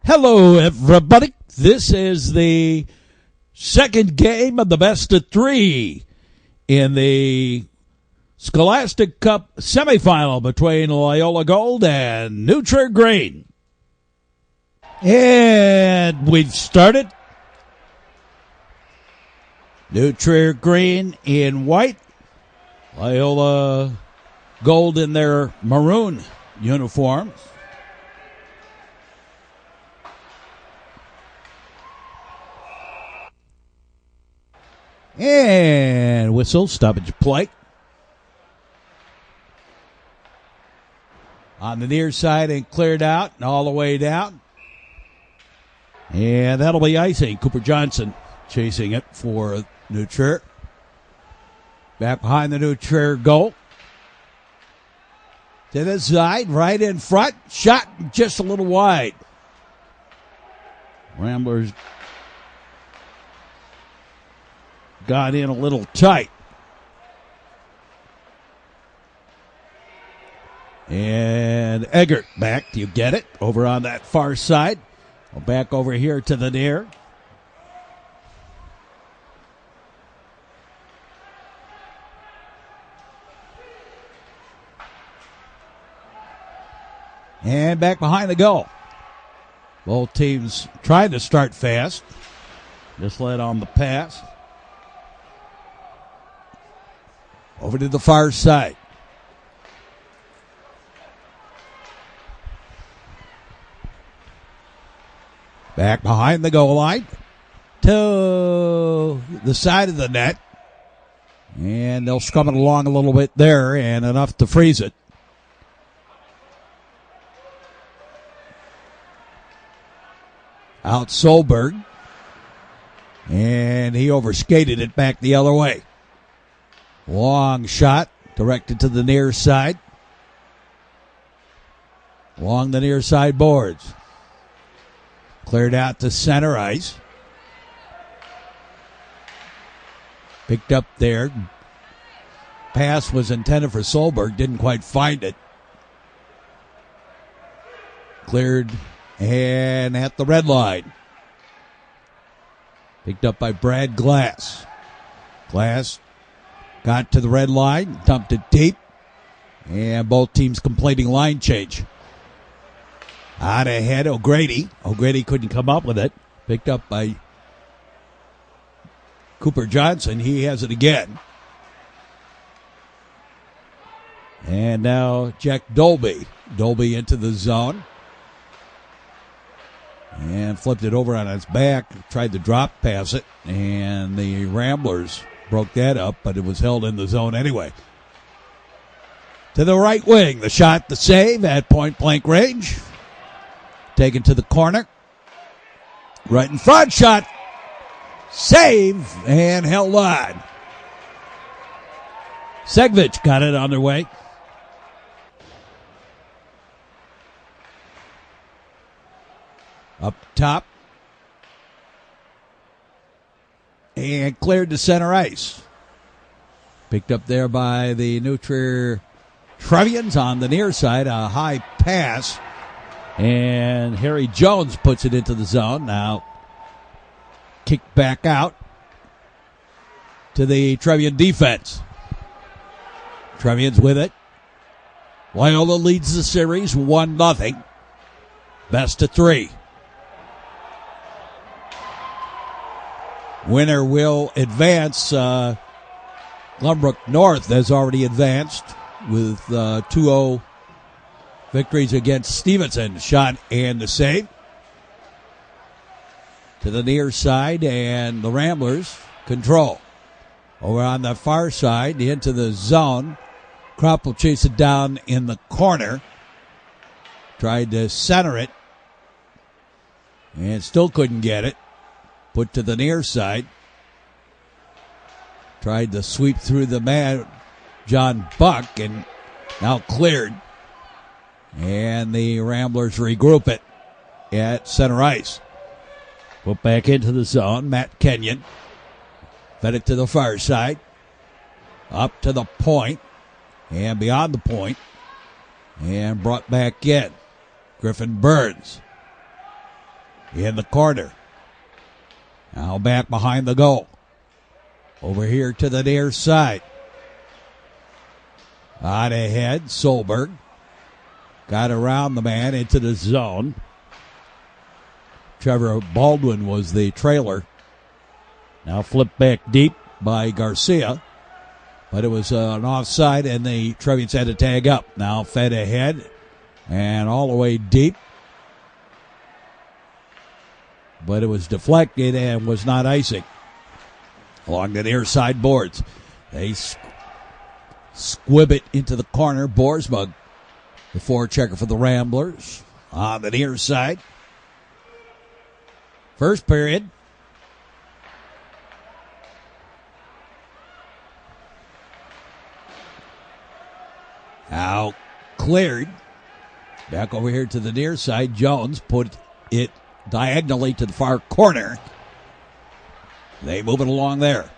Hello, everybody. This is the second game of the best of three in the Scholastic Cup semifinal between Loyola Gold and Trier Green. And we've started. Trier Green in white, Loyola Gold in their maroon uniforms. And whistle, stoppage play. On the near side and cleared out and all the way down. And that'll be icing. Cooper Johnson chasing it for Trier. Back behind the Trier goal. To the side, right in front. Shot just a little wide. Ramblers got in a little tight. And Eggert back. You get it? Over on that far side. Back over here to the near. And back behind the goal. Both teams trying to start fast. Just led on the pass. Over to the far side. Back behind the goal line to the side of the net. And they'll scrum it along a little bit there and enough to freeze it. Out Solberg. And he overskated it back the other way. Long shot directed to the near side. Along the near side boards. Cleared out to center ice. Picked up there. Pass was intended for Solberg. Didn't quite find it. Cleared and at the red line. Picked up by Brad Glass. Glass got to the red line, dumped it deep, and both teams completing line change. Out ahead, O'Grady. O'Grady couldn't come up with it. Picked up by Cooper Johnson. He has it again. And now Jack Dolby. Dolby into the zone. And flipped it over on its back. Tried to drop pass it. And the Ramblers broke that up, but it was held in the zone anyway. To the right wing. The shot, the save at point-blank range. Taken to the corner. Right in front. Shot. Save. And held on. Segvich got it on their way. Up top. And cleared to center ice. Picked up there by the Trier Trevians on the near side. A high pass. And Harry Jones puts it into the zone. Now kicked back out to the Trevian defense. Trevians with it. Loyola leads the series 1-0. Best of three. Winner will advance. Glenbrook North has already advanced with 2-0 victories against Stevenson. Shot and the save. To the near side, and the Ramblers control. Over on the far side, into the zone. Kropp will chase it down in the corner. Tried to center it. And still couldn't get it. Put to the near side. Tried to sweep through the man, John Buck, and now cleared. And the Ramblers regroup it at center ice. Put back into the zone. Matt Kenyon. Fed it to the far side. Up to the point. And beyond the point. And brought back in. Griffin Burns. in the corner. Now back behind the goal. Over here to the near side. On ahead, Solberg. Got around the man into the zone. Trevor Baldwin was the trailer. Now flipped back deep by Garcia. But it was an offside, and the Trevians had to tag up. Now fed ahead and all the way deep. But it was deflected and was not icing. Along the near side boards. They squib it into the corner. Borsmug, the forechecker for the Ramblers, on the near side. First period. Now cleared. Back over here to the near side. Jones put it diagonally to the far corner. They move it along there.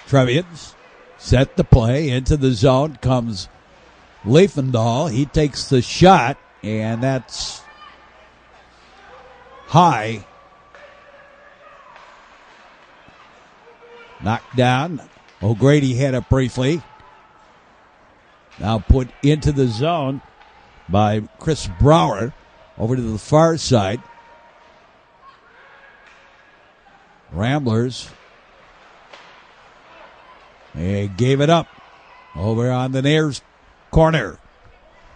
Trevians set the play into the zone. Comes Leifendahl. He takes the shot, and that's high. Knocked down. O'Grady had it briefly. Now put into the zone by Chris Brower over to the far side. Ramblers. They gave it up over on the near corner.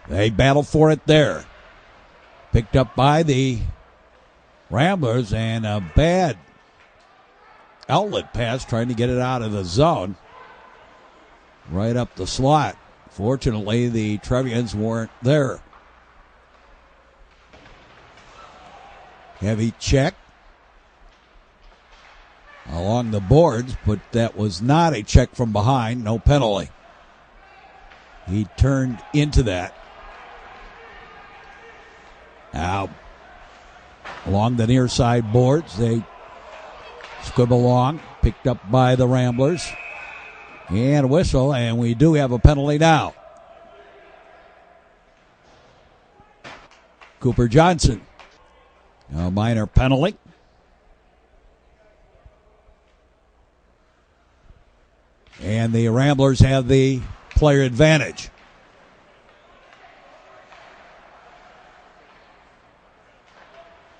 They battle for it there. Picked up by the Ramblers, and a bad outlet pass trying to get it out of the zone. Right up the slot. Fortunately, the Trevians weren't there. Heavy check along the boards, but that was not a check from behind. No penalty. He turned into that. Now, along the near side boards, they squib along, picked up by the Ramblers. And a whistle, and we do have a penalty now. Cooper Johnson. A minor penalty. And the Ramblers have the player advantage.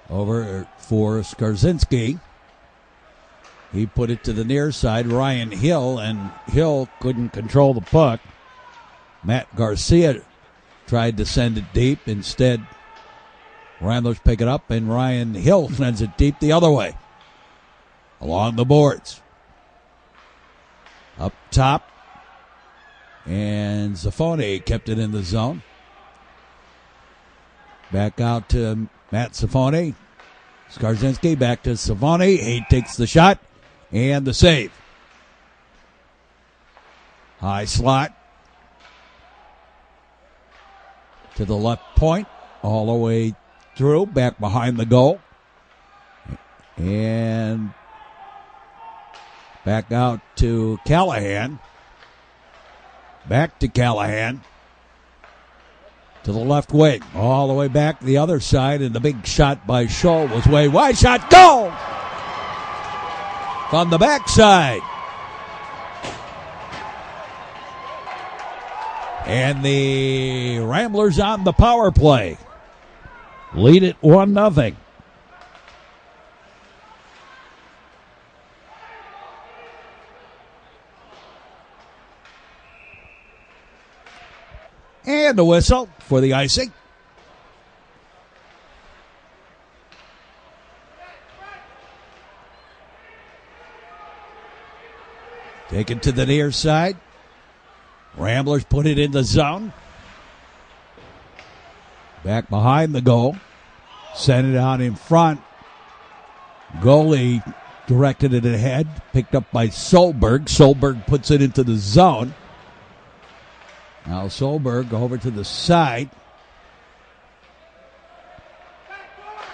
Over for Skarzinski. He put it to the near side, Ryan Hill, and Hill couldn't control the puck. Matt Garcia tried to send it deep. Instead, Ramblers pick it up, and Ryan Hill sends it deep the other way. Along the boards. Up top. And Zafone kept it in the zone. Back out to Matt Zafone. Skarzinski back to Zafone. He takes the shot. And the save. High slot. To the left point. All the way through. Back behind the goal. And back out to Callahan. Back to Callahan. To the left wing. All the way back the other side. And the big shot by Scholl was way wide. Shot. Goal! From the backside. And the Ramblers on the power play. Lead it 1-0. And a whistle for the icing. Taken to the near side. Ramblers put it in the zone. Back behind the goal. Sent it out in front. Goalie directed it ahead. Picked up by Solberg. Solberg puts it into the zone. Now Solberg over to the side.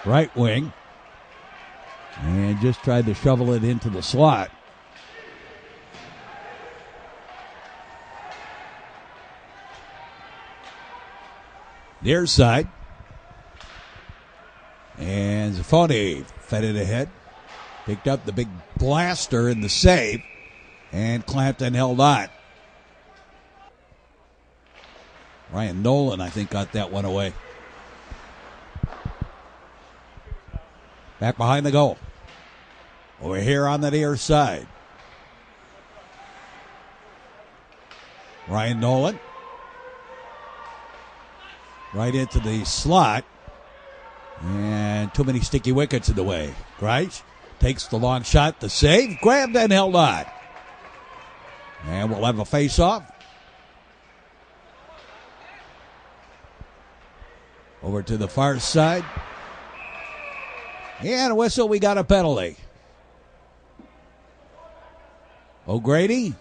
Right wing. And just tried to shovel it into the slot. Near side. And Zafoni fed it ahead. Picked up the big blaster in the save. And Clampton held on. Ryan Nolan, I think, got that one away. Back behind the goal. Over here on the near side. Ryan Nolan. Right into the slot. And too many sticky wickets in the way. Grice takes the long shot. The save. Grabbed and held on. And we'll have a face-off. Over to the far side. And a whistle. We got a penalty. O'Grady.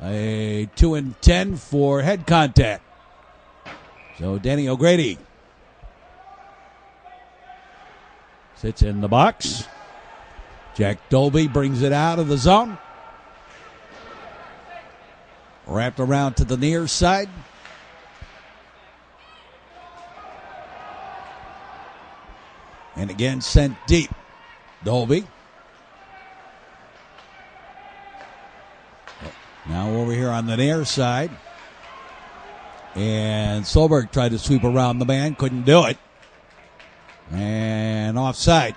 A 2 and 10 for head contact. So Danny O'Grady sits in the box. Jack Dolby brings it out of the zone. Wrapped around to the near side. And again sent deep. Dolby. Now over here on the near side. And Solberg tried to sweep around the man. Couldn't do it. And offside.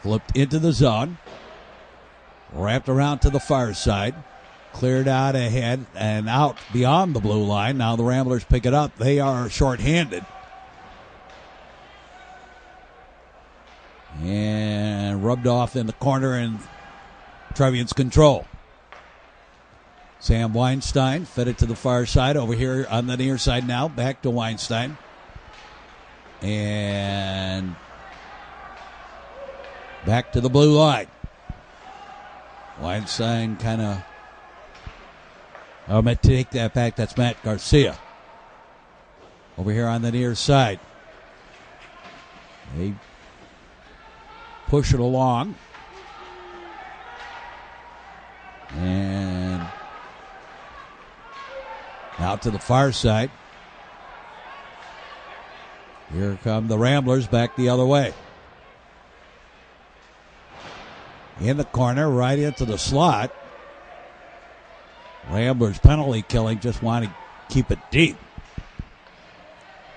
Flipped into the zone. Wrapped around to the far side. Cleared out ahead and out beyond the blue line. Now the Ramblers pick it up. They are shorthanded. And rubbed off in the corner and Trevians control. Sam Weinstein fed it to the far side. Over here on the near side now. Back to Weinstein. And back to the blue line. Weinstein kind of... I'm going to take that back. That's Matt Garcia. Over here on the near side. They push it along. And out to the far side. Here come the Ramblers back the other way. In the corner, right into the slot. Ramblers penalty killing, just want to keep it deep.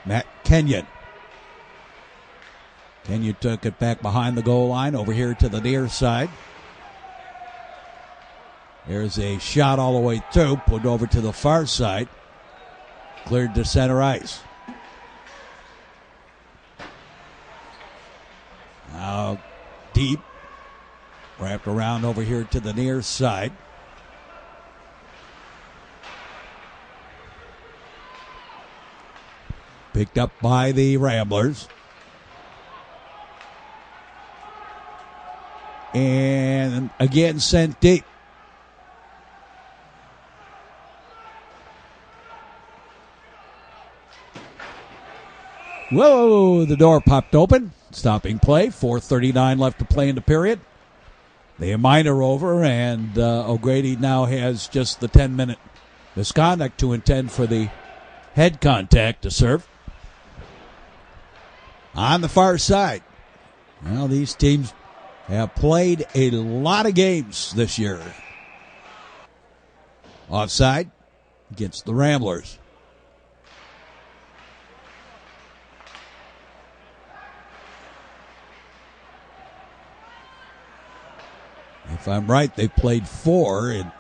Matt Kenyon. Kenyon took it back behind the goal line, over here to the near side. There's a shot all the way through, put over to the far side. Cleared to center ice. Now deep. Wrapped around over here to the near side. Picked up by the Ramblers. And again sent deep. Whoa, the door popped open. Stopping play. 4:39 left to play in the period. The minor over, and O'Grady now has just the 10-minute misconduct, 2 and 10 for the head contact to serve. On the far side, well, these teams have played a lot of games this year. Offside against the Ramblers. If I'm right, they've played 4, and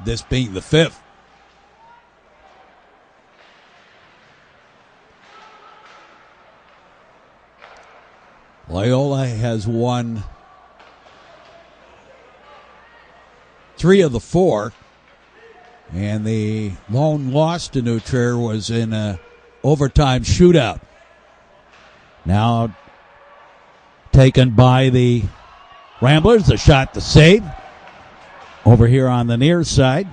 this being the 5th. Loyola has won 3 of the 4, and the lone loss to New Trier was in an overtime shootout. Now taken by the Ramblers, the shot to save. Over here on the near side.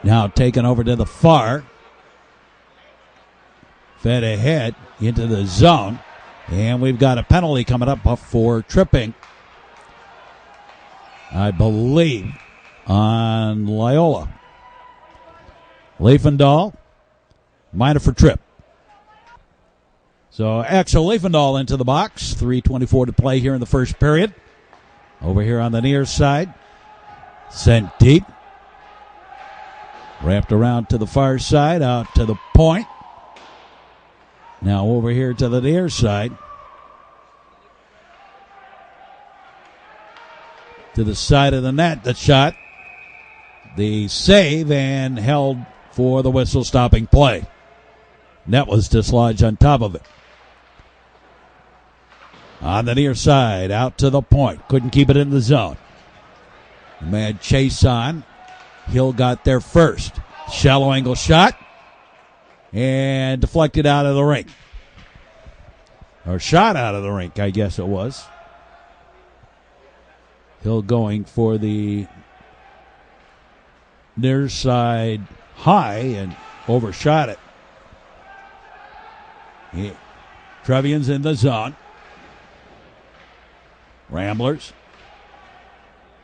Now taken over to the far. Fed ahead into the zone. And we've got a penalty coming up for tripping, I believe, on Loyola. Leifendahl, minor for trip. So Axel Leifendahl into the box. 3:24 to play here in the first period. Over here on the near side. Sent deep. Wrapped around to the far side, out to the point. Now over here to the near side. To the side of the net, the shot. The save and held for the whistle stopping play. Net was dislodged on top of it. On the near side, out to the point. Couldn't keep it in the zone. Mad chase on. Hill got there first. Shallow angle shot. And deflected out of the rink. Or shot out of the rink, I guess it was. Hill going for the near side high and overshot it. Trevians in the zone. Ramblers.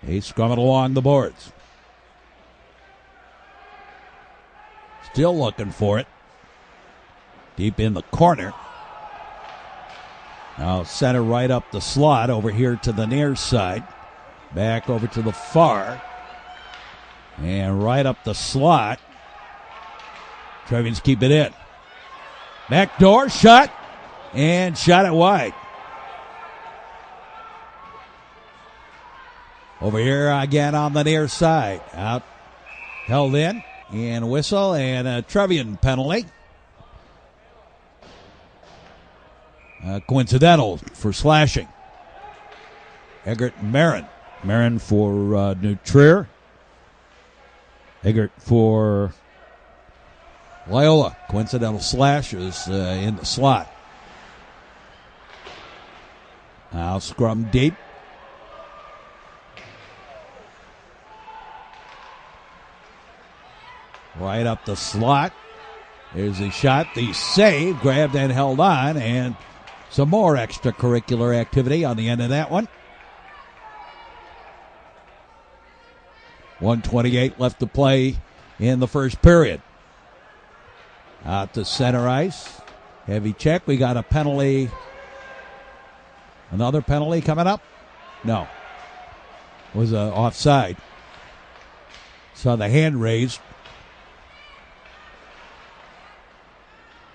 He's scrumming along the boards. Still looking for it. Deep in the corner. Now center right up the slot over here to the near side. Back over to the far. And right up the slot. Trevians keep it in. Back door shot. And shot it wide. Over here again on the near side. Out. Held in. And whistle and a Trevian penalty. Coincidental for slashing. Eggert Marin. Marin for New Trier. Eggert for Loyola. Coincidental slashes in the slot. Now scrum deep. Right up the slot. There's the shot, the save, grabbed and held on, and some more extracurricular activity on the end of that one. 1:28 left to play in the first period. Out to center ice. Heavy check. We got a penalty. Another penalty coming up? No. It was offside. Saw the hand raised.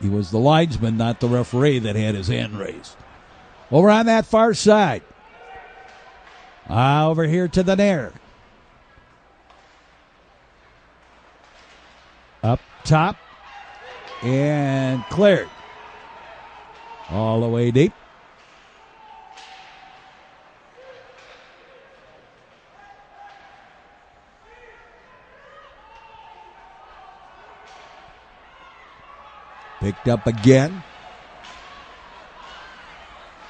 He was the linesman, not the referee, that had his hand raised. Over on that far side. Over here to the near. Up top. And cleared. All the way deep. Picked up again.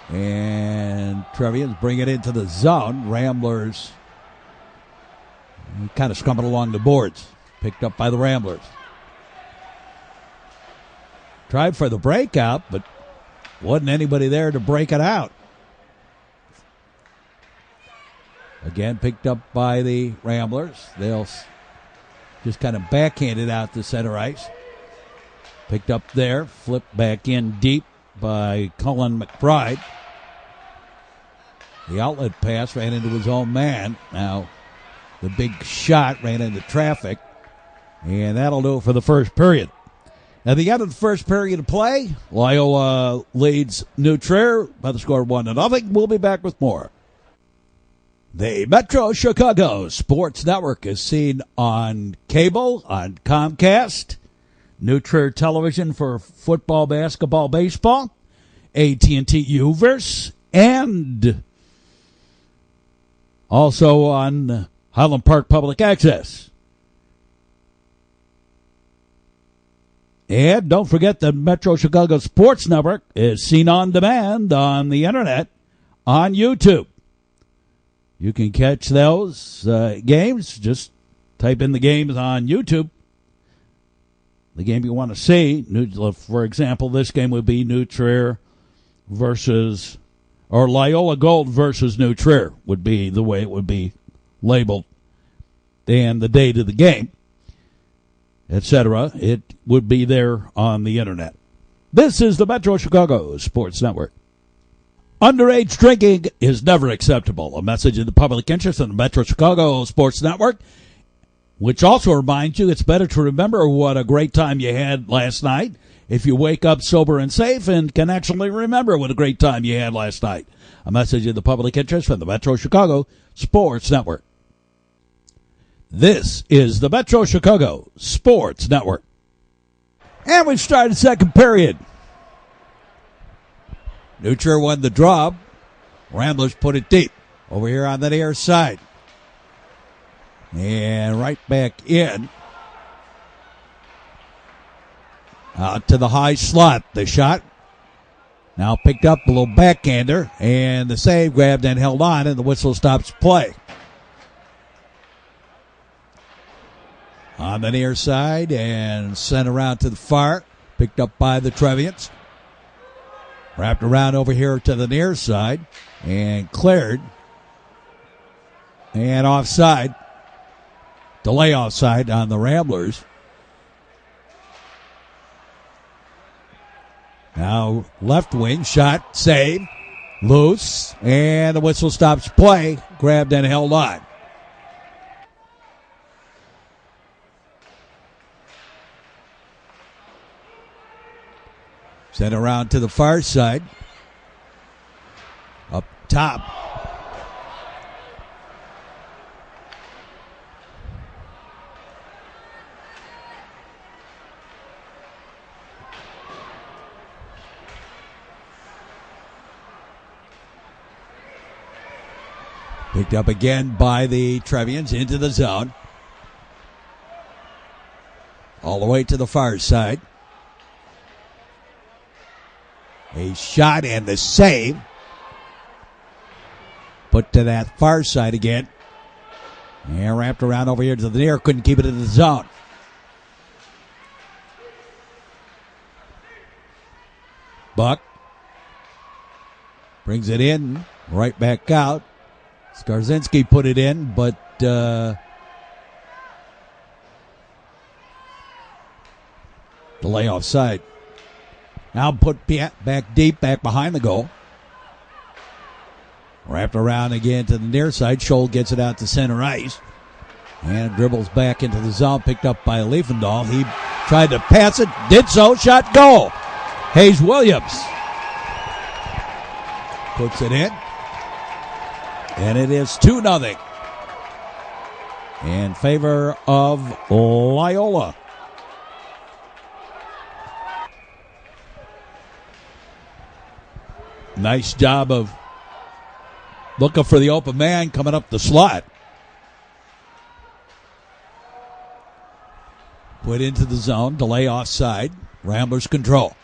And Trevians bring it into the zone. Ramblers kind of scrumming along the boards. Picked up by the Ramblers. Tried for the breakout, but wasn't anybody there to break it out. Again, picked up by the Ramblers. They'll just kind of backhand it out to center ice. Picked up there, flipped back in deep by Cullen McBride. The outlet pass ran into his own man. Now, the big shot ran into traffic. And that'll do it for the first period. At the end of the first period of play, Loyola leads New Trier by the score of 1-0. We'll be back with more. The Metro Chicago Sports Network is seen on cable, on Comcast, New Trier Television for football, basketball, baseball, AT&T Uverse, and also on Highland Park Public Access. And don't forget that Metro Chicago Sports Network is seen on demand on the internet on YouTube. You can catch those games. Just type in the games on YouTube. The game you want to see, for example, this game would be New Trier versus, or Loyola Gold versus New Trier would be the way it would be labeled, and the date of the game, etc. It would be there on the internet. This is the Metro Chicago Sports Network. Underage drinking is never acceptable. A message in the public interest on the Metro Chicago Sports Network, which also reminds you it's better to remember what a great time you had last night if you wake up sober and safe and can actually remember what a great time you had last night. A message in the public interest from the Metro Chicago Sports Network. This is the Metro Chicago Sports Network. And we've started second period. New Trier won the draw. Ramblers put it deep over here on the near side. And right back in. Out to the high slot. The shot now picked up, a little backhander, and the save, grabbed and held on, and the whistle stops play. On the near side and sent around to the far. Picked up by the Trevians. Wrapped around over here to the near side and cleared. And offside. Delay offside on the Ramblers. Now left wing, shot, save, loose, and the whistle stops play. Grabbed and held on. Sent around to the far side. Up top. Picked up again by the Trevians into the zone. All the way to the far side. A shot and the save. Put to that far side again. And wrapped around over here to the near. Couldn't keep it in the zone. Buck brings it in. Right back out. Skarzinski put it in, but delay offside. Now put back deep, back behind the goal. Wrapped around again to the near side. Scholl gets it out to center ice. And dribbles back into the zone, picked up by Liefendahl. He tried to pass it, did so, shot, goal. Hayes Williams puts it in. And it is 2-0 in favor of Loyola. Nice job of looking for the open man coming up the slot. Put into the zone, delay offside. Ramblers control.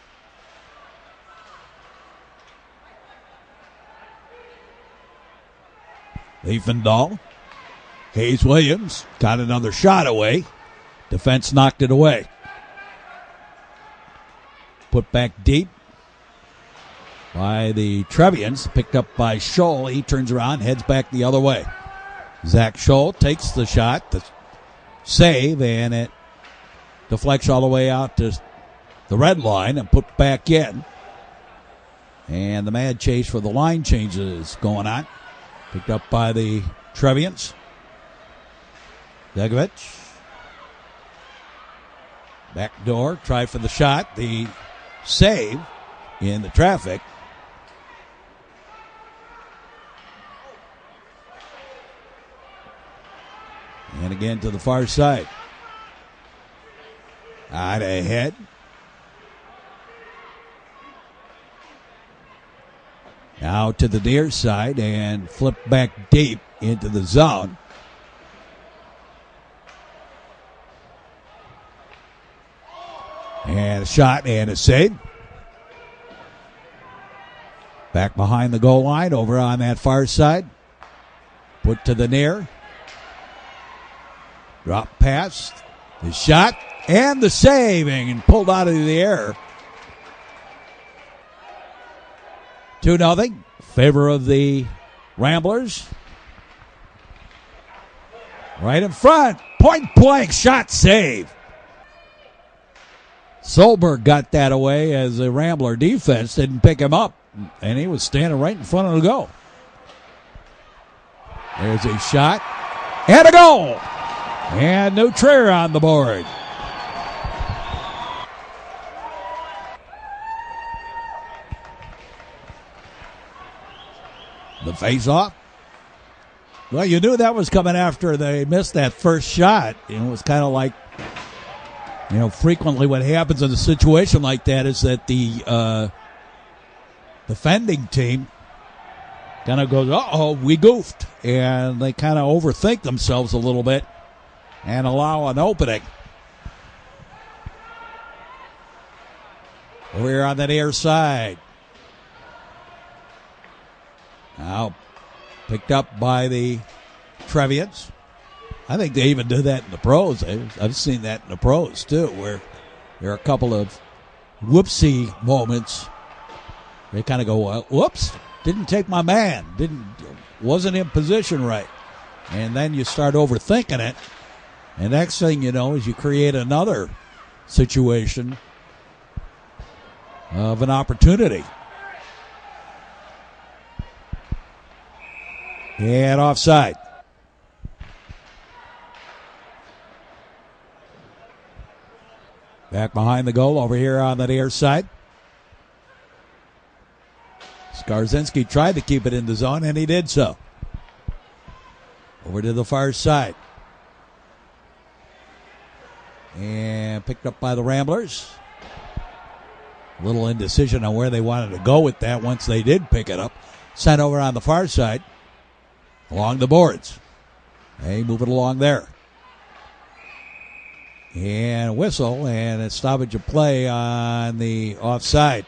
Liefendahl. Hayes Williams got another shot away. Defense knocked it away. Put back deep by the Trevians. Picked up by Scholl. He turns around, heads back the other way. Zach Scholl takes the shot, the save, and it deflects all the way out to the red line and put back in. And the mad chase for the line changes going on. Picked up by the Trevians. Degovic. Back door. Try for the shot. The save in the traffic. And again to the far side. Out ahead. Now to the near side and flip back deep into the zone. And a shot and a save. Back behind the goal line over on that far side. Put to the near. Drop pass. The shot and the saving and pulled out of the air. 2-0. Favor of the Ramblers. Right in front. Point blank shot save. Solberg got that away as the Rambler defense didn't pick him up. And he was standing right in front of the goal. There's a shot. And a goal. And no Trier on the board. The face-off. Well, you knew that was coming after they missed that first shot. It was kind of like, frequently what happens in a situation like that is that the defending team kind of goes, uh-oh, we goofed. And they kind of overthink themselves a little bit and allow an opening. Over here on the near side. Now picked up by the Trevians. I think they even do that in the pros. I've seen that in the pros too, where there are a couple of whoopsie moments. They kind of go, well, whoops, didn't take my man, wasn't in position right. And then you start overthinking it. And next thing you know is you create another situation of an opportunity. And offside. Back behind the goal over here on the near side. Skarzinski tried to keep it in the zone, and he did so. Over to the far side. And picked up by the Ramblers. A little indecision on where they wanted to go with that once they did pick it up. Sent over on the far side. Along the boards. Hey, move it along there. And a whistle, and a stoppage of play on the offside.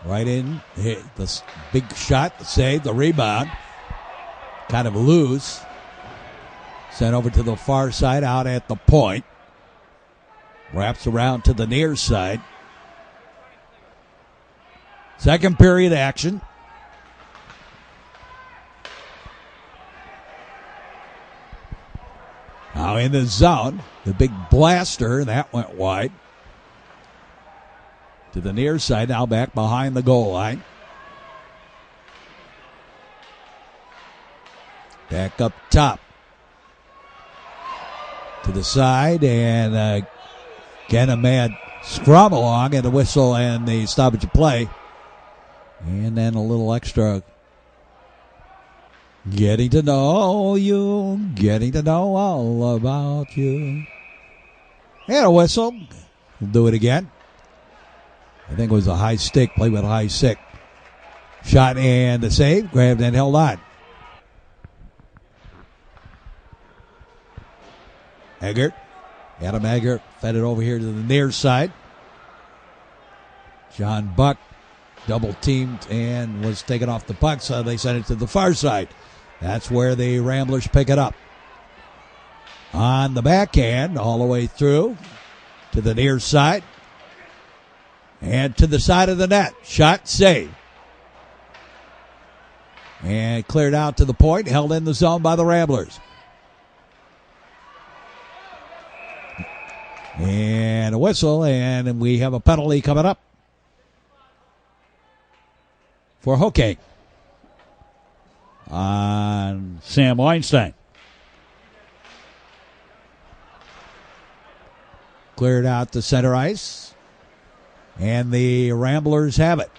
Right in, hit the big shot, the save, the rebound. Kind of loose. Sent over to the far side, out at the point. Wraps around to the near side. Second period action. Now in the zone, the big blaster, that went wide. To the near side, now back behind the goal line. Back up top. To the side, and again a mad scrum along, and the whistle and the stoppage of play. And then a little extra. Getting to know you, getting to know all about you. And a whistle. We'll do it again. I think it was a high stick, played with a high stick. Shot and a save, grabbed and held on. Eggert. Adam Eggert fed it over here to the near side. John Buck double teamed and was taken off the puck, so they sent it to the far side. That's where the Ramblers pick it up. On the backhand, all the way through to the near side and to the side of the net. Shot, save. And cleared out to the point, held in the zone by the Ramblers. And a whistle, and we have a penalty coming up for hooking on Sam Weinstein. Cleared out to center ice, and the Ramblers have it.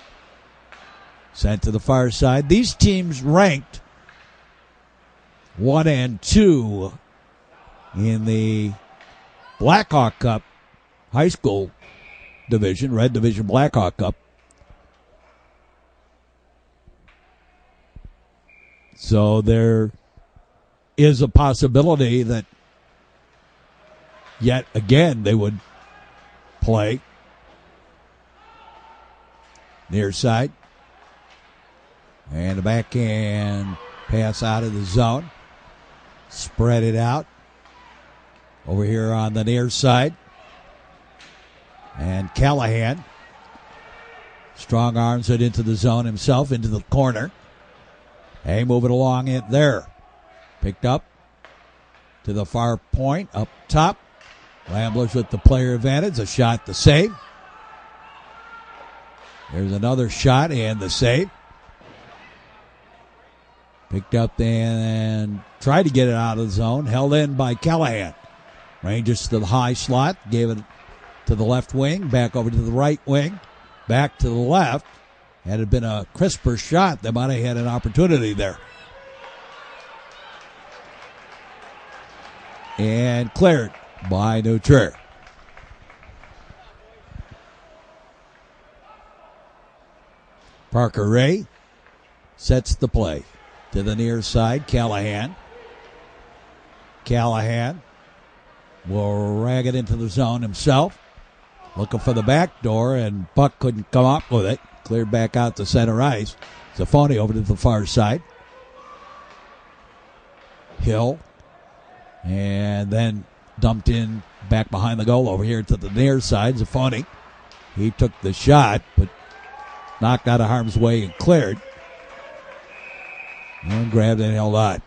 Sent to the far side. These teams ranked 1 and 2 in the Blackhawk Cup high school division, Red Division Blackhawk Cup. So there is a possibility that yet again they would play. Near side. And the backhand pass out of the zone. Spread it out. Over here on the near side. And Callahan strong arms it into the zone himself, into the corner. Hey, moving along it there. Picked up to the far point, up top. Ramblers with the player advantage. A shot to save. There's another shot and the save. Picked up and tried to get it out of the zone. Held in by Callahan. Ranges to the high slot. Gave it to the left wing. Back over to the right wing. Back to the left. Had it been a crisper shot, they might have had an opportunity there. And cleared by New Trier. Parker Ray sets the play. To the near side, Callahan. Callahan will rag it into the zone himself. Looking for the back door, and Buck couldn't come up with it. Cleared back out to center ice. Zafoni over to the far side. Hill. And then dumped in back behind the goal over here to the near side. Zafoni. He took the shot, but knocked out of harm's way and cleared. And grabbed and held on.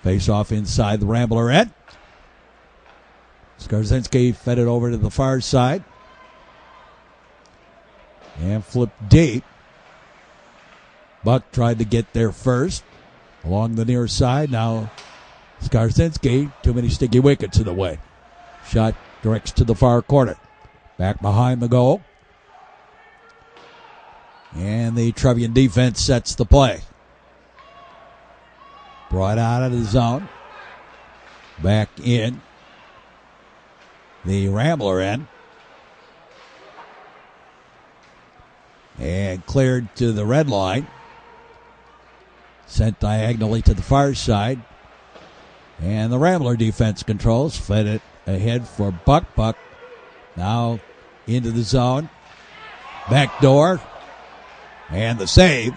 Face off inside the Rambler end. Skarzinski fed it over to the far side. And flipped deep. Buck tried to get there first. Along the near side. Now Skarzinski. Too many sticky wickets in the way. Shot directs to the far corner. Back behind the goal. And the Trevian defense sets the play. Brought out of the zone. Back in. The Rambler end. And cleared to the red line. Sent diagonally to the far side. And the Rambler defense controls. Fed it ahead for Buck. Buck now into the zone. Back door. And the save.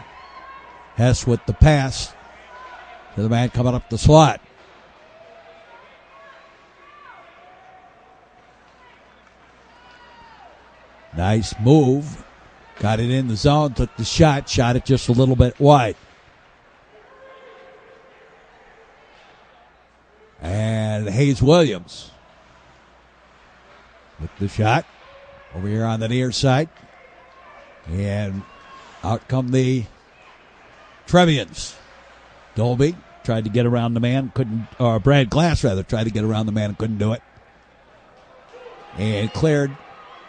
Hess with the pass to the man coming up the slot. Nice move. Got it in the zone, took the shot, shot it just a little bit wide. And Hayes Williams with the shot over here on the near side. And out come the Trevians. Dolby tried to get around the man, couldn't, or Brad Glass rather, tried to get around the man, couldn't do it. And cleared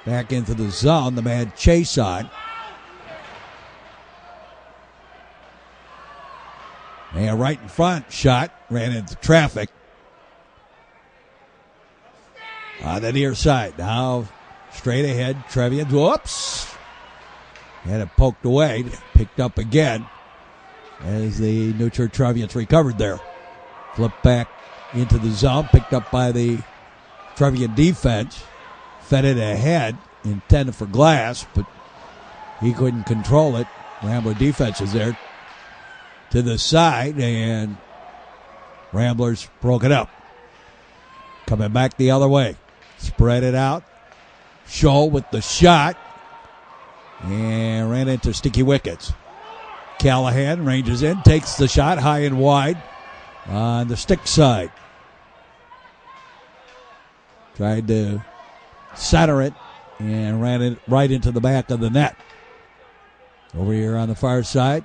back into the zone. The man Chase on. And right in front, shot, ran into traffic. On the near side. Now straight ahead, Trevians. Whoops. Had it poked away. Picked up again as the New Trier Trevians recovered there. Flipped back into the zone. Picked up by the Trevian defense. Fed it ahead. Intended for Glass, but he couldn't control it. Rambler defense is there. To the side, and Ramblers broke it up. Coming back the other way. Spread it out. Scholl with the shot. And ran into sticky wickets. Callahan ranges in, takes the shot high and wide on the stick side. Tried to center it and ran it right into the back of the net. Over here on the far side.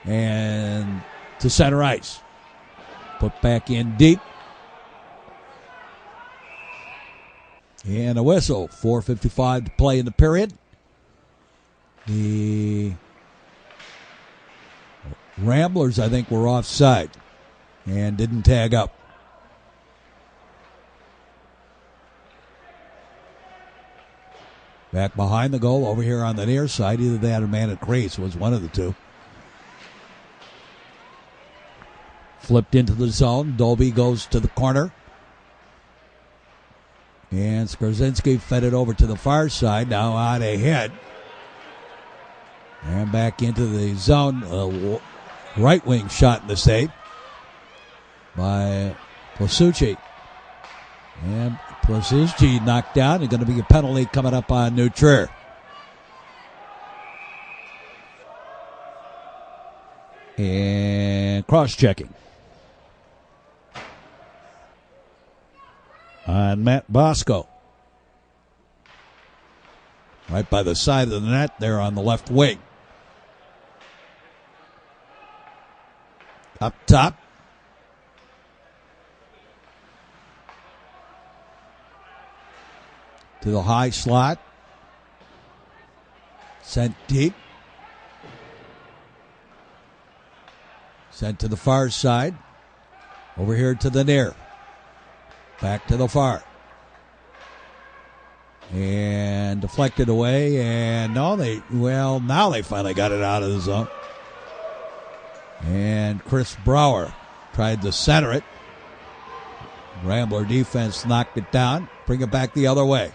And to center ice. Put back in deep. And a whistle. 4:55 to play in the period. The Ramblers, I think, were offside and didn't tag up. Back behind the goal over here on the near side. Either they had a man at crease. Was one of the two. Flipped into the zone. Dolby goes to the corner. And Skarzinski fed it over to the far side. Now out ahead. And back into the zone. Right wing shot in the save by Plasucci. And was his G knocked down. There's going to be a penalty coming up on New Trier. And cross-checking on Matt Bosco. Right by the side of the net there on the left wing. Up top. To the high slot. Sent deep. Sent to the far side. Over here to the near. Back to the far. And deflected away. And now they finally got it out of the zone. And Chris Brower tried to center it. Rambler defense knocked it down. Bring it back the other way.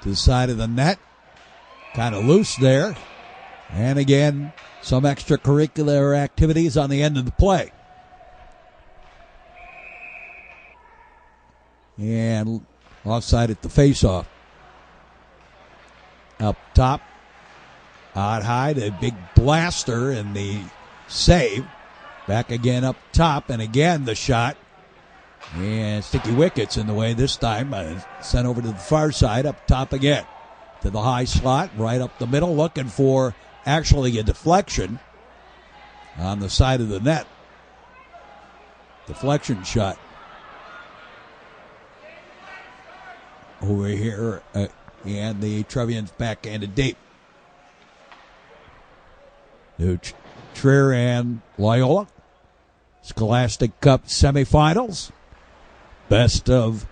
To the side of the net. Kind of loose there. And again, some extracurricular activities on the end of the play. And offside at the faceoff. Up top. Out high, the big blaster and the save. Back again up top, and again the shot. And sticky wickets in the way this time. Sent over to the far side, up top again. To the high slot, right up the middle, looking for actually a deflection on the side of the net. Deflection shot. Over here, and the Trevians backhanded deep. New Trier and Loyola. Scholastic Cup semifinals. Best of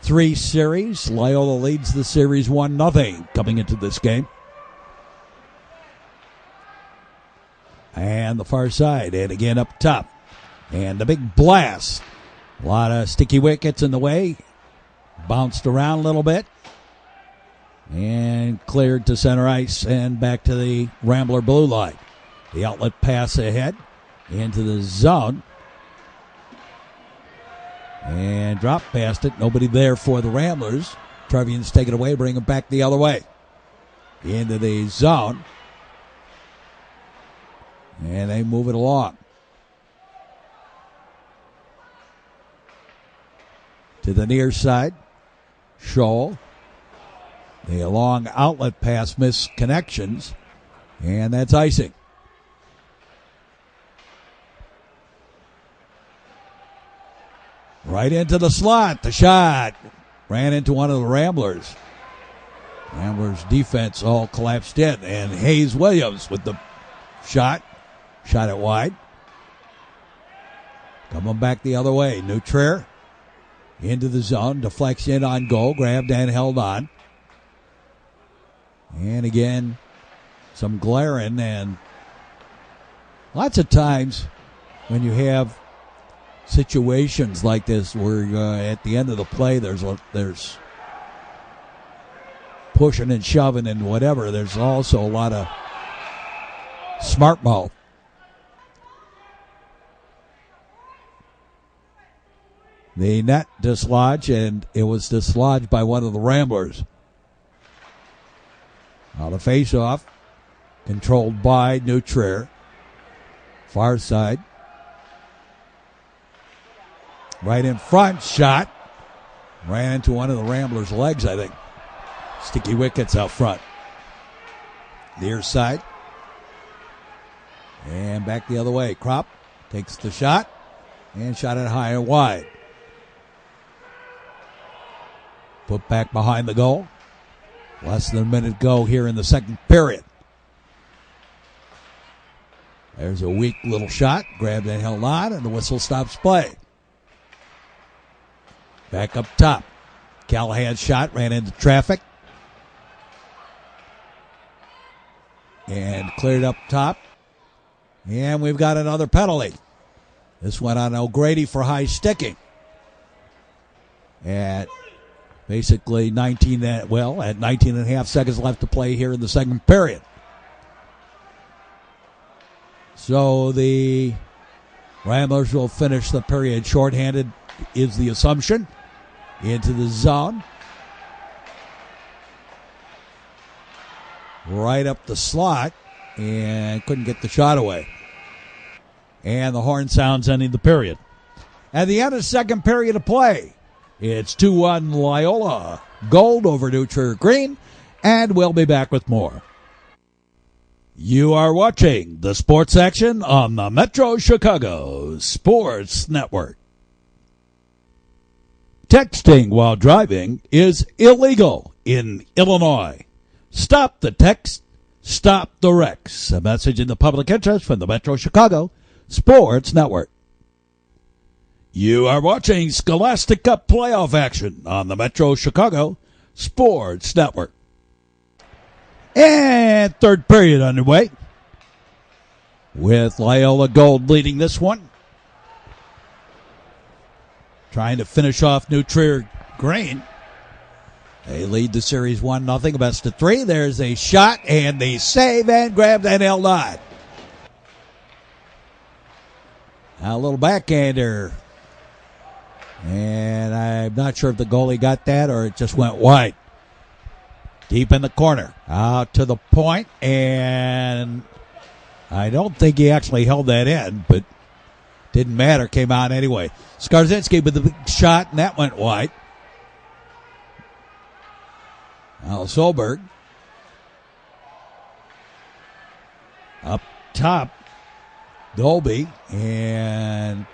3 series. Loyola leads the series 1-0 coming into this game. And the far side, and again up top. And the big blast. A lot of sticky wickets in the way. Bounced around a little bit. And cleared to center ice and back to the Rambler blue line. The outlet pass ahead into the zone. And drop past it. Nobody there for the Ramblers. Trevians take it away, bring it back the other way. Into the zone. And they move it along. To the near side. Scholl. The long outlet pass missed connections. And that's icing. Right into the slot. The shot. Ran into one of the Ramblers. Ramblers defense all collapsed in. And Hayes Williams with the shot. Shot it wide. Coming back the other way. New Trier. Into the zone. Deflects in on goal. Grabbed and held on. And again, some glaring, and lots of times when you have situations like this where at the end of the play there's pushing and shoving and whatever, there's also a lot of smart mouth. The net dislodged, and it was dislodged by one of the Ramblers. Now the face-off, controlled by New Trier. Far side. Right in front, shot. Ran into one of the Ramblers' legs, I think. Sticky wickets out front. Near side. And back the other way. Kropp takes the shot and shot it high and wide. Put back behind the goal. Less than a minute go here in the second period. There's a weak little shot. Grabbed and held on, and the whistle stops play. Back up top. Callahan's shot ran into traffic. And cleared up top. And we've got another penalty. This went on O'Grady for high sticking. At basically 19 and a half seconds left to play here in the second period. So the Ramblers will finish the period shorthanded is the assumption. into the zone. Right up the slot, and couldn't get the shot away. And the horn sounds ending the period. At the end of the second period of play, it's 2-1 Loyola Gold over Trier Green, and we'll be back with more. You are watching the sports action on the Metro Chicago Sports Network. Texting while driving is illegal in Illinois. Stop the text, stop the wrecks. A message in the public interest from the Metro Chicago Sports Network. You are watching Scholastic Cup playoff action on the Metro Chicago Sports Network. And third period underway with Loyola Gold leading this one. Trying to finish off Trier Green. They lead the series 1-0, best of three. There's a shot and the save and grab and held on. A little backhander. And I'm not sure if the goalie got that or it just went wide. Deep in the corner. Out to the point, and I don't think he actually held that in, but didn't matter. Came out anyway. Skarzinski with the big shot, and that went wide. Al Solberg. Up top. Dolby, and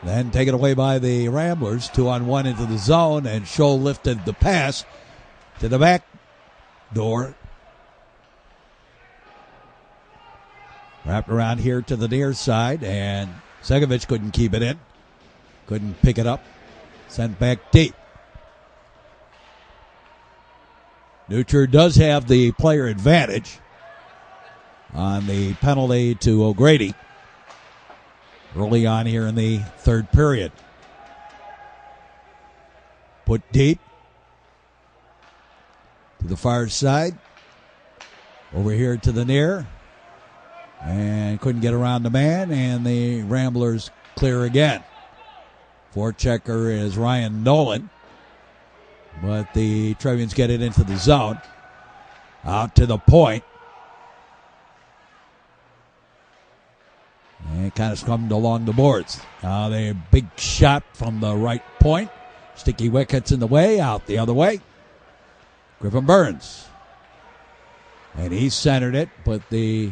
then taken away by the Ramblers. 2-on-1 into the zone, and Scholl lifted the pass to the back door. Wrapped around here to the near side, and Segovich couldn't keep it in. Couldn't pick it up. Sent back deep. Trier does have the player advantage on the penalty to O'Grady early on here in the third period. Put deep to the far side. Over here to the near. And couldn't get around the man, and the Ramblers clear again. Forechecker is Ryan Nolan. But the Trevians get it into the zone. Out to the point. And kind of scummed along the boards. Now the big shot from the right point. Sticky wickets in the way, out the other way. Griffin Burns. And he centered it, but the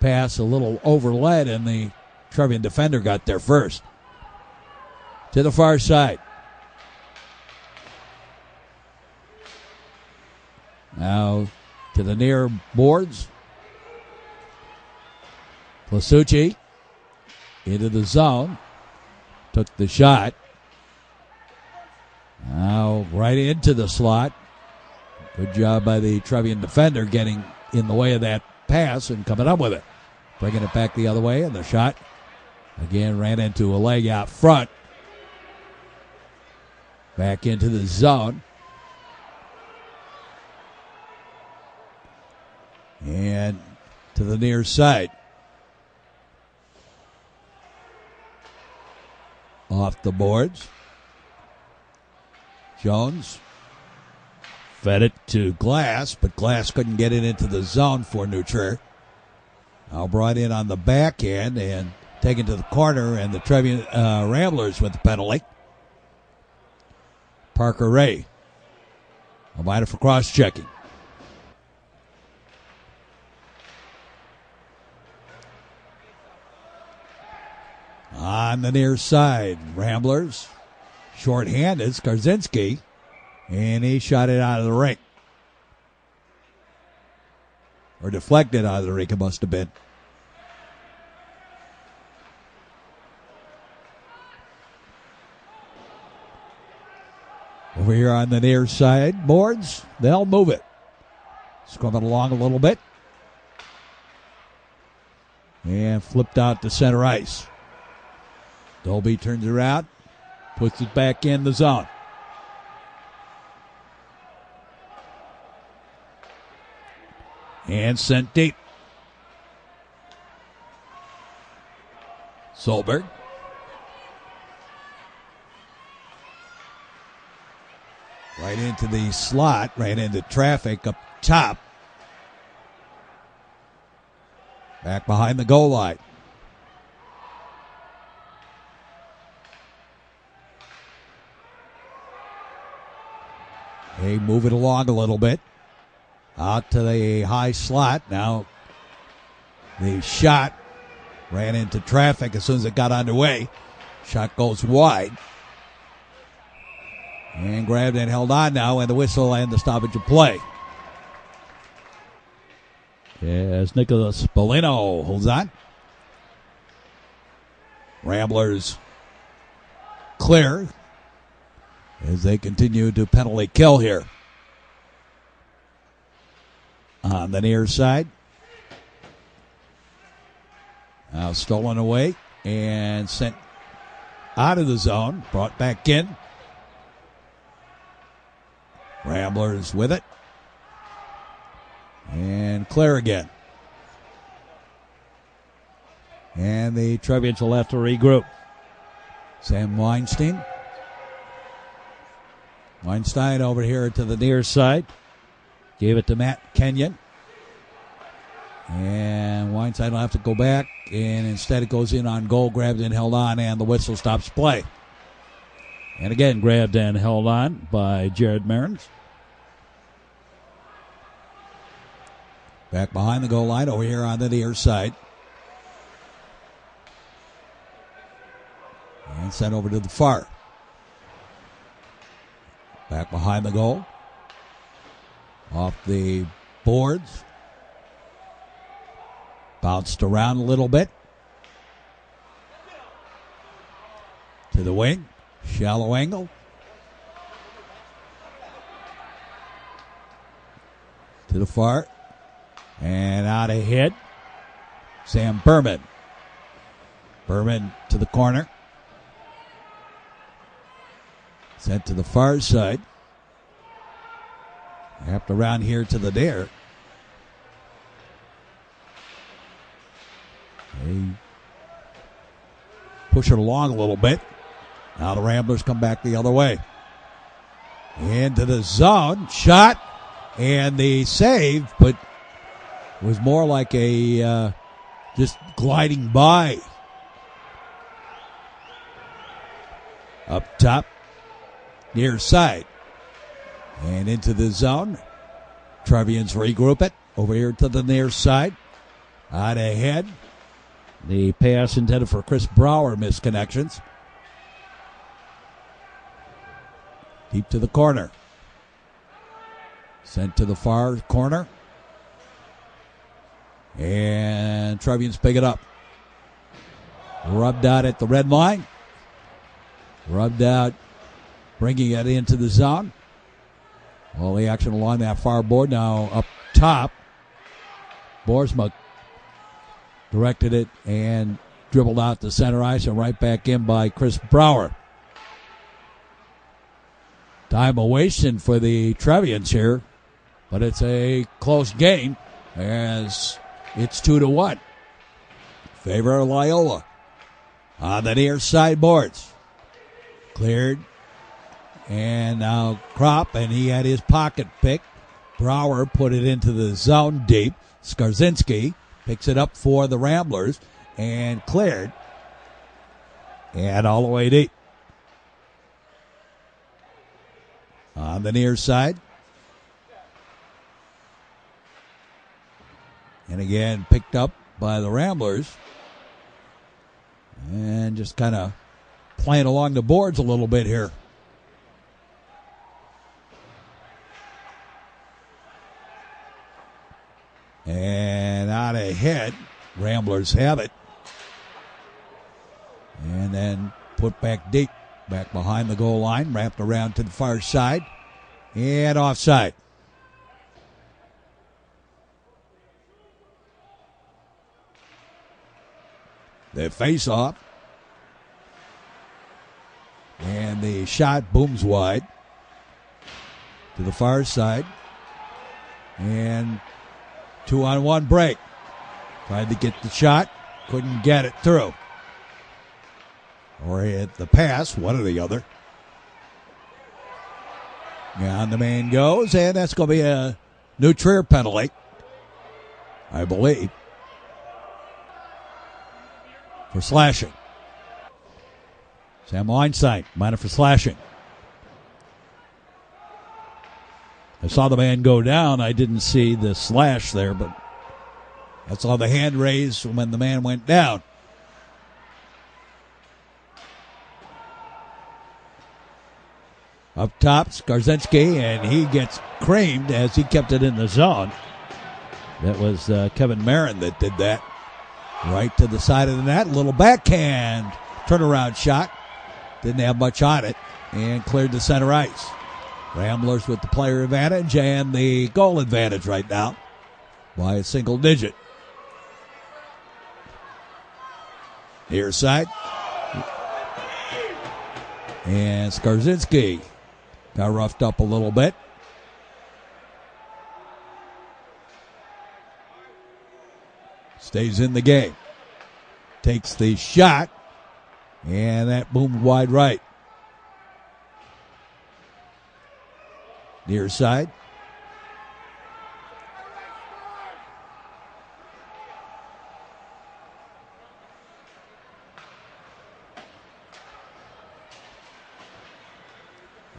pass a little overled, and the Trevian defender got there first. To the far side. Now to the near boards. Plasucci into the zone. Took the shot. Now right into the slot. Good job by the Trevian defender getting in the way of that pass and coming up with it. Bringing it back the other way, and the shot again ran into a leg out front. Back into the zone. And to the near side. Off the boards. Jones fed it to Glass, but Glass couldn't get it into the zone for Trier. Now brought in on the back end and taken to the corner, and the Trevian Ramblers with the penalty. Parker Ray. A minor for cross-checking. On the near side, Ramblers. Short-handed, Skarzinski. And he shot it out of the rink. Or deflected out of the rink, it must have been. Over here on the near side, boards, they'll move it. Scrumming along a little bit. And flipped out to center ice. Dolby turns around, puts it back in the zone. And sent deep. Solberg. Right into the slot, right into traffic up top. Back behind the goal line. They move it along a little bit. Out to the high slot. Now the shot ran into traffic as soon as it got underway. Shot goes wide. And grabbed and held on now, and the whistle and the stoppage of play. As Nicholas Bellino holds on. Ramblers clear as they continue to penalty kill here. On the near side. Now stolen away and sent out of the zone. Brought back in. Ramblers with it. And clear again. And the Trevians will have to regroup. Sam Weinstein. Weinstein over here to the near side. Gave it to Matt Kenyon. And Weinstein will have to go back. And instead it goes in on goal. Grabbed and held on. And the whistle stops play. And again, grabbed and held on by Jared Marins. Back behind the goal line over here on the near side. And sent over to the far. Back behind the goal. Off the boards. Bounced around a little bit. To the wing. Shallow angle. To the far. And out ahead. Sam Berman. Berman to the corner. Sent to the far side. Wrapped around here to the dare. They push it along a little bit. Now the Ramblers come back the other way. Into the zone. Shot. And the save, but it was more like a just gliding by. Up top. Near side. And into the zone. Trevians regroup it. Over here to the near side. Out ahead. The pass intended for Chris Brower missed connections. Deep to the corner. Sent to the far corner. And Trevians pick it up. Rubbed out at the red line. Rubbed out, bringing it into the zone. All the action along that far board. Now up top. Boersma directed it and dribbled out to center ice and right back in by Chris Brower. Time wasting for the Trevians here, but it's a close game as it's 2-1. Favor of Loyola. On the near side boards. Cleared. And now Kropp, and he had his pocket pick. Brower put it into the zone deep. Skarzinski picks it up for the Ramblers and cleared. And all the way deep. On the near side. And again, picked up by the Ramblers. And just kind of playing along the boards a little bit here. And out ahead, Ramblers have it. And then put back deep, back behind the goal line, wrapped around to the far side, and offside. The face-off. And the shot booms wide to the far side. And 2-on-1 break. Tried to get the shot. Couldn't get it through. Or hit the pass, one or the other. And the man goes, and that's going to be a New Trier penalty, I believe, for slashing. Sam Weinstein, minor for slashing. I saw the man go down. I didn't see the slash there, but I saw the hand raised when the man went down. Up top, Skarzinski, and he gets creamed as he kept it in the zone. That was Kevin Marin that did that. Right to the side of the net, little backhand turnaround shot. Didn't have much on it, and cleared the center ice. Ramblers with the player advantage and the goal advantage right now by a single digit. Near side. And Skarzinski got roughed up a little bit. Stays in the game. Takes the shot. And that boomed wide right. Near side.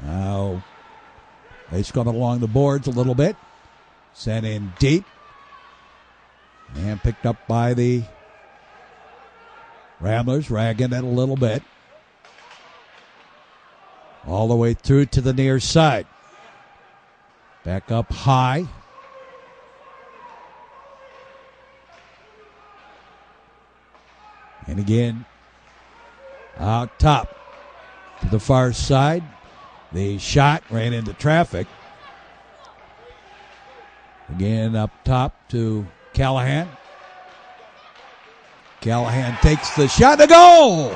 Now, Ace coming along the boards a little bit. Sent in deep. And picked up by the Ramblers, ragging it a little bit. All the way through to the near side. Back up high. And again, out top to the far side. The shot ran into traffic. Again, up top to Callahan. Callahan takes the shot to goal.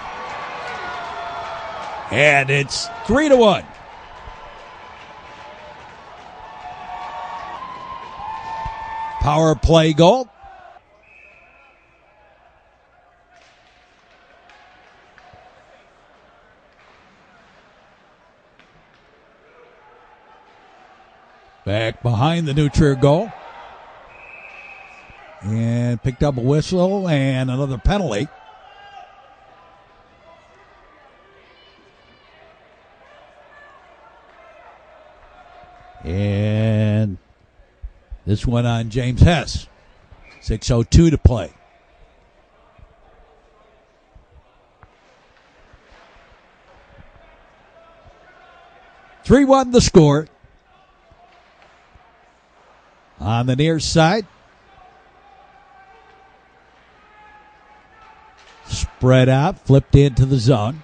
And it's 3-1. Power play goal. Back behind the New Trier goal. And picked up a whistle and another penalty. And this one on James Hess. 6:02 to play. (3-1) the score. On the near side. Spread out, flipped into the zone.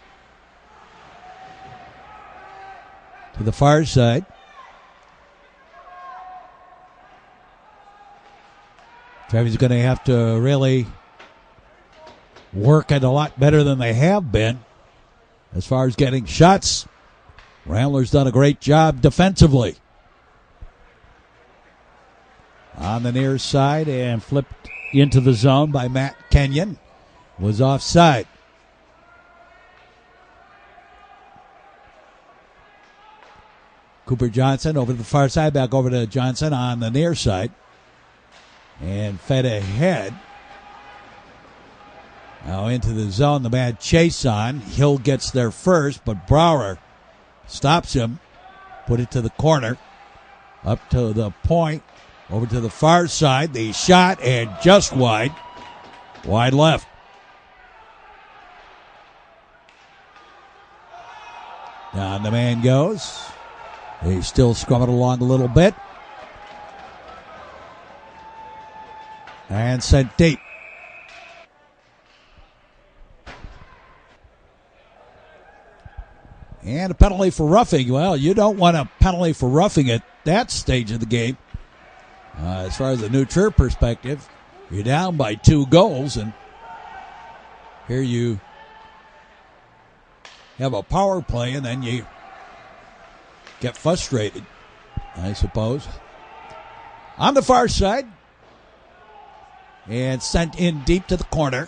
To the far side. Trevi's going to have to really work it a lot better than they have been as far as getting shots. Ramblers done a great job defensively. On the near side and flipped into the zone by Matt Kenyon. Was offside. Cooper Johnson over to the far side, back over to Johnson on the near side. And fed ahead. Now into the zone, the man chase on. Hill gets there first, but Brouwer stops him. Put it to the corner. Up to the point. Over to the far side. The shot and just wide. Wide left. Down the man goes. He's still scrumming along a little bit. And sent deep. And a penalty for roughing. Well, you don't want a penalty for roughing at that stage of the game. As far as the New Trier perspective, you're down by 2 goals, and here you have a power play, and then you get frustrated, I suppose. On the far side, and sent in deep to the corner.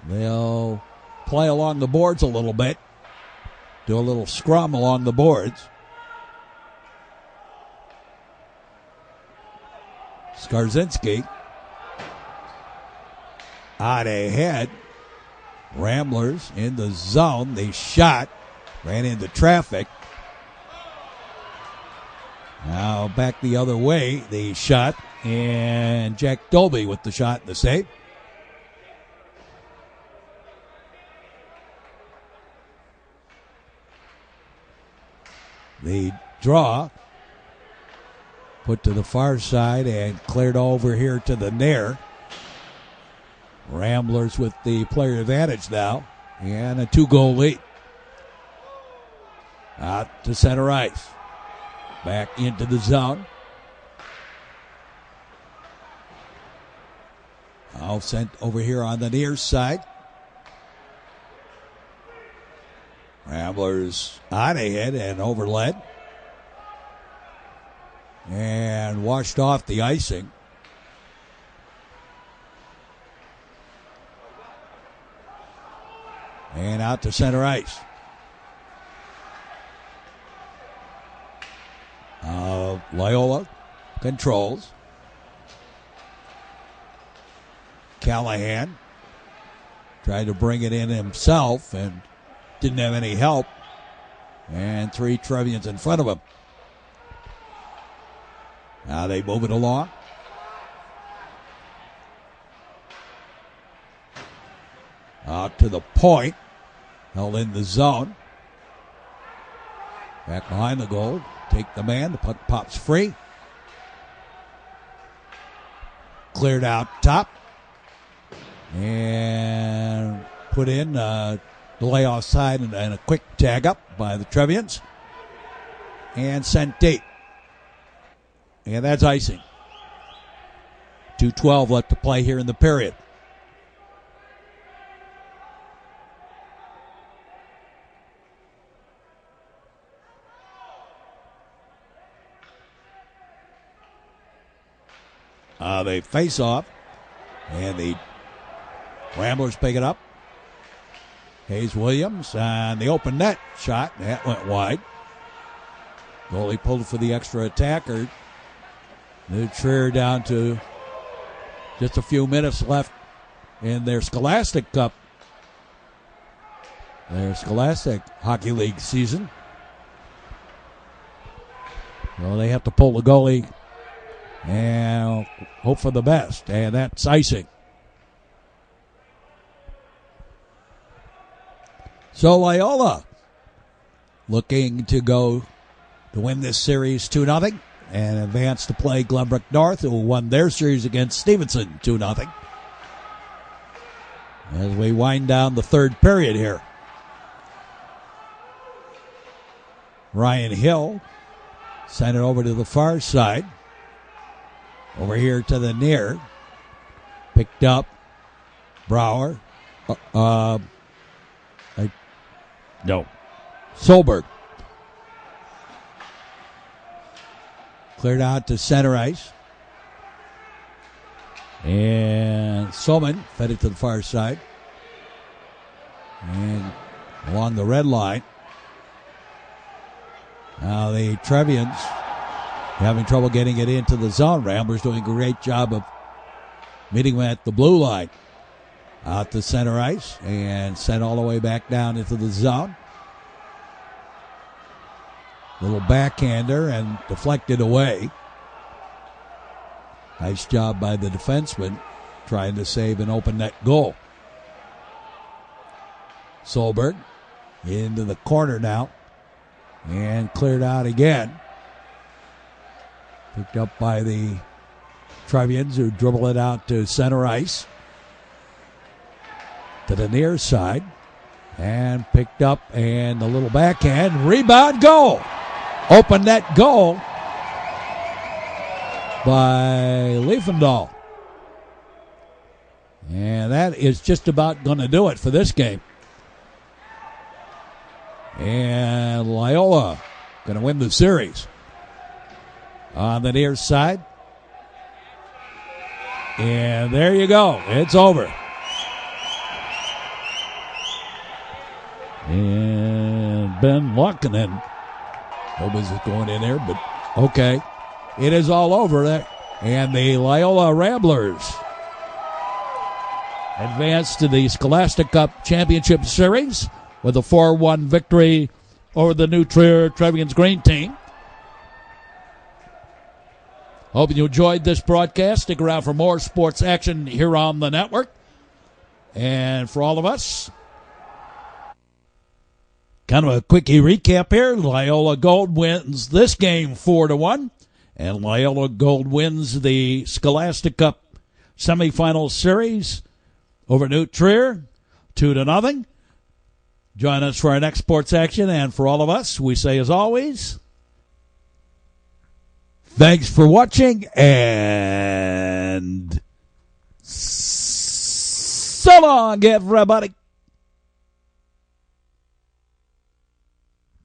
They'll play along the boards a little bit. do a little scrum along the boards. Skarzinski out ahead. Ramblers in the zone. They shot. Ran into traffic. Now back the other way. They shot. And Jack Dolby with the shot and the save. The draw. Put to the far side and cleared over here to the near. Ramblers with the player advantage now. And a 2-goal lead. Out to center ice. Back into the zone. Now sent over here on the near side. Ramblers out ahead and overled. And washed off the icing. And out to center ice. Loyola controls. Callahan tried to bring it in himself and didn't have any help. And 3 Trevians in front of him. Now they move it along. Out to the point. Held in the zone. Back behind the goal. Take the man. The puck pops free. Cleared out top. And put in the lay offside and a quick tag up by the Trevians. And sent deep. And that's icing. 2:12 left to play here in the period. They face off. And the Ramblers pick it up. Hayes Williams on the open net shot. That went wide. Goalie pulled for the extra attacker. New Trier down to just a few minutes left in their Scholastic Cup. Their Scholastic Hockey League season. Well, they have to pull the goalie and hope for the best. And that's icing. So Loyola looking to go to win this series 2-0 and advance to play Glenbrook North, who won their series against Stevenson 2-0. As we wind down the third period here. Ryan Hill sent it over to the far side. Over here to the near. Picked up. Brower. No. Solberg. Cleared out to center ice. And Soman fed it to the far side. And along the red line. Now the Trevians having trouble getting it into the zone. Ramblers doing a great job of meeting them at the blue line. Out to center ice and sent all the way back down into the zone. Little backhander and deflected away. Nice job by the defenseman trying to save an open net goal. Solberg into the corner now and cleared out again. Picked up by the Trevians, who dribble it out to center ice. To the near side. And picked up and a little backhand. Rebound, goal. Open net goal by Liefendahl. And that is just about going to do it for this game. And Loyola going to win the series. On the near side. And there you go. It's over. And Ben Luck, and then Hobos is going in there, but okay. It is all over there. And the Loyola Ramblers advance to the Scholastic Cup Championship Series with a 4-1 victory over the new Trier Trevians Green team. Hope you enjoyed this broadcast. Stick around for more sports action here on the network. And for all of us, kind of a quickie recap here. Loyola Gold wins this game 4-1. And Loyola Gold wins the Scholastic Cup semifinal series over New Trier 2-0. Join us for our next sports action. And for all of us, we say as always, thanks for watching and so long, everybody.